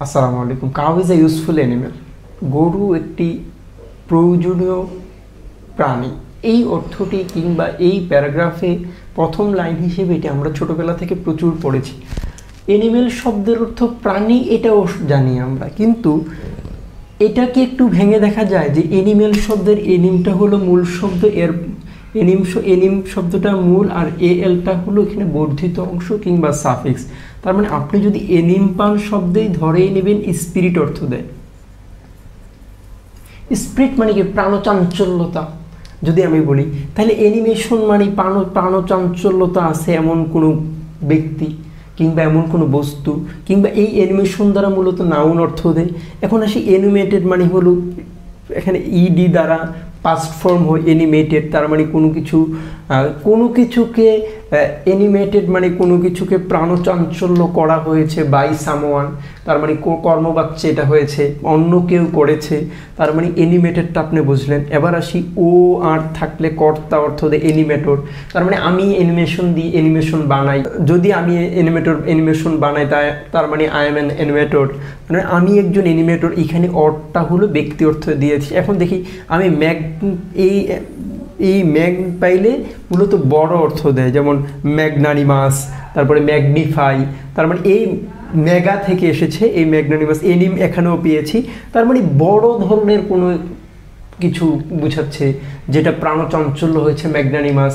আসসালামু আলাইকুম। Cow is a useful animal. গরু একটি প্রয়োজনীয় প্রাণী। এই অর্থটি কিংবা এই প্যারাগ্রাফে প্রথম লাইন হিসেবে এটি আমরা ছোটোবেলা থেকে প্রচুর পড়েছি। অ্যানিমেল শব্দের অর্থ প্রাণী, এটাও জানি আমরা, কিন্তু এটাকে একটু ভেঙে দেখা যায় যে অ্যানিমেল শব্দের এনিমটা হলো মূল শব্দ, এর এনিম শব্দটা মূল, আর এলটা হলো এখানে বর্ধিত অংশ কিংবা সাফিক্স। তার মানে আপনি যদি এনিম পান শব্দেই ধরেই নেবেন স্পিরিট অর্থ দেয়। স্পিরিট মানে কি? প্রাণচাঞ্চল্যতা। যদি আমি বলি তাহলে অ্যানিমেশন মানে প্রাণচাঞ্চল্যতা আছে এমন কোনো ব্যক্তি কিংবা এমন কোনো বস্তু, কিংবা এই অ্যানিমেশন দ্বারা মূলত নাউন অর্থ দেয়। এখন আসি অ্যানিমেটেড মানে হলো এখানে ইডি দ্বারা পাস্ট ফর্ম হয় অ্যানিমেটেড, তার মানে কোনো কিছুকে অ্যানিমেটেড মানে কোনো কিছুকে প্রাণচাঞ্চল্য করা হয়েছে বাই সামওয়ান, তার মানে কর্মবাচ্যে এটা হয়েছে, অন্য কেউ করেছে, তার মানে অ্যানিমেটেডটা আপনি বুঝলেন। এবার আসি ও আর থাকলে কর্তা অর্থ দেয় অ্যানিমেটর, তার মানে আমি অ্যানিমেশন দিই, অ্যানিমেশন বানাই। যদি আমি অ্যানিমেশন বানাই তার মানে আই এম অ্যান অ্যানিমেটর, মানে আমি একজন অ্যানিমেটর। এখানে অর্থটা হলো ব্যক্তি অর্থ দিয়েছি। এখন দেখি আমি এই ম্যাগ পাইলে মূলত বড় অর্থ দেয়, যেমন ম্যাগনানিমাস, তারপরে ম্যাগনিফাই, তার মানে এই মেগা থেকে এসেছে এই ম্যাগনানিমাস। এনিম এখানেও পেয়েছি, তার মানে বড় ধরনের কোনো কিছু বুঝাচ্ছে, যেটা প্রাণচাঞ্চল্য হয়েছে ম্যাগনানিমাস,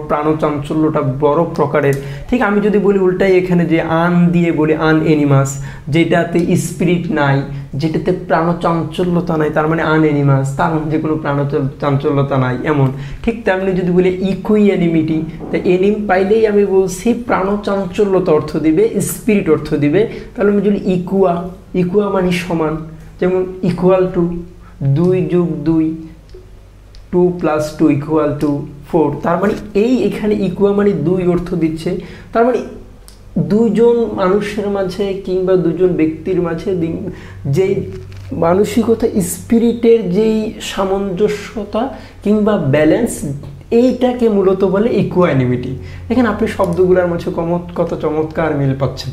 প্রাণচাঞ্চল্যটা বড় প্রকারের। ঠিক আমি যদি বলি উল্টাই এখানে যে আন দিয়ে বলি আন অ্যানিমাস, যেটাতে স্পিরিট নাই, যেটাতে প্রাণচাঞ্চল্যতা নাই, তার মানে আন অ্যানিমাস, তার মধ্যে কোনো প্রাণচাঞ্চল্যতা নাই এমন। ঠিক তেমনি যদি বলি ইকুইঅ্যানিমিটি, তা এনিম পাইলেই আমি বলছি প্রাণচাঞ্চল্যতা অর্থ দিবে, স্পিরিট অর্থ দিবে। তাহলে আমি যদি ইকুয়া মানে সমান, যেমন ইকুয়াল টু 2 + 2 2 + 2 = 4, তার মানে এখানে ইকুয়া মানে 2 অর্থ দিচ্ছে। তার মানে দুজন মানুষের মাঝে কিংবা দুজন ব্যক্তির মাঝে যেই মানসিকতা, স্পিরিটের যেই সামঞ্জস্যতা কিংবা ব্যালেন্স, এইটাকে মূলত বলে ইকুয়ানিমিটি। এখানে আপনি শব্দগুলোর মাঝে কত চমৎকার মিল পাচ্ছেন।